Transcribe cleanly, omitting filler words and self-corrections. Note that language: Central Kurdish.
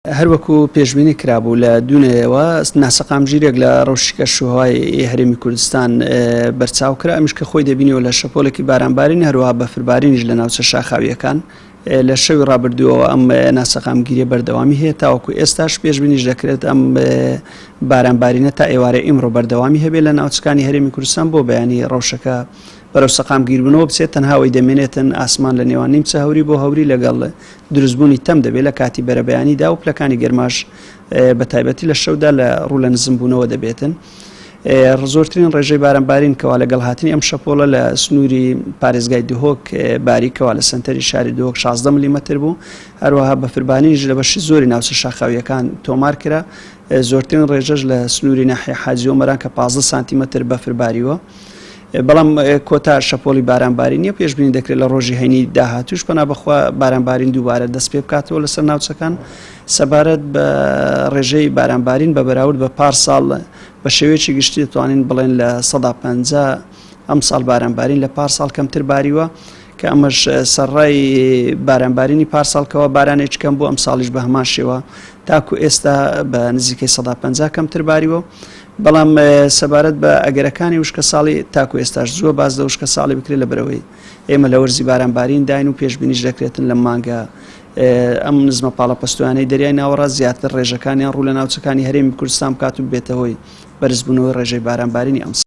هەروەکو پێشبینی کرابوو لە دوونەوە ناسەقامگیرێک لە ڕەوشکە شوهەوای هەرێمی کوردستان بەرچاو کرا ئەمیش کە خۆی دەبینیەوە لە شەپۆلێکی بارانبارین هەروەها بەفربارینیش لە ناوچە شاخاویەکان لە شەوی ڕابردووەوە ئەم ناسەقامگیریە بەردەوامی هەیە تاوەکو ئێستاش پێشبینیش دەکرێت ئەم بارانبارینە تا ئێوارە ئیمڕۆ بەردەوامی هەبێت لە ناوچەکانی هەرێمی کوردستان بۆ بەیانی ڕەوشەکە بەرەو سەقامگیربوونەوە بچێت تەنهاوی دەمێنێتن ئاسمان لە نێوان نیمچە هەوری بۆ هەوری لەگەڵ دروستبوونی تەم دەبێت لە کاتی بەرەبەیانیدا و پلەکانی گەرماش بە تایبەتی لە شەودا لە ڕوو لە نزمبوونەوە دەبێتن. زۆرترین ڕێژەی بارانبارین کەوا لەگەڵ هاتنی ئەم شەپۆڵە لە سنووری پارێزگای دهۆک باریکەوە لە سنتەری شاری دهۆک 16 میلیمەتر بوو، هەروەها بەفربانیش لە بەشی زۆری ناوچە شاخاویەکان تۆمار کرا. زۆرترین ڕێژەش لە سنووری ناحیە حاجی ئۆمەران کە 15 سانتیمەتر بەفرباریوە. بەڵام کۆتا شەپۆلی بارانباری نییە، پێشبینی دەکرێت لە ڕۆژی هەینی داهاتوش پەنا بەخوا بارانبارین دووبارە دەست پێ بکاتەوە لەسەر ناوچەکان سەبارەت بە ڕێژەی بارانبارین بە بەراورد بە پارساڵ بە شێوەیەکی گشتی دەتوانین بڵێن لە 150 ئەم ساڵ بارانبارین لە پارساڵ کەمتر باریوە کە ئەمەش سەرڕای بارانبارینی پارساڵکەوە بارانێک کەم بوو، ئەم ساڵیش بە هەمان شێوە تاکو ئێستا بە نزیکەی 150 کەمتر باریوە. بەڵام سەبارەت بە ئەگەرەکانی وشکە ساڵی تاکو ئێستاش زووە باز لە وشکە ساڵی بکرێت لە بەرەوەی ئێمە لە وەرزی بارانبارین داین و پێشبینیش دەکرێتن لە مانگە ئەم نزمە پاڵەپەستوانەی دەریای ناوەڕاست زیاتر ڕێژەکانیان ڕوو لە ناوچەکانی هەرێمی کوردستان بکات و بێتەوەی بەرزبوونەوەی ڕێژەی بارانبارینی ئەم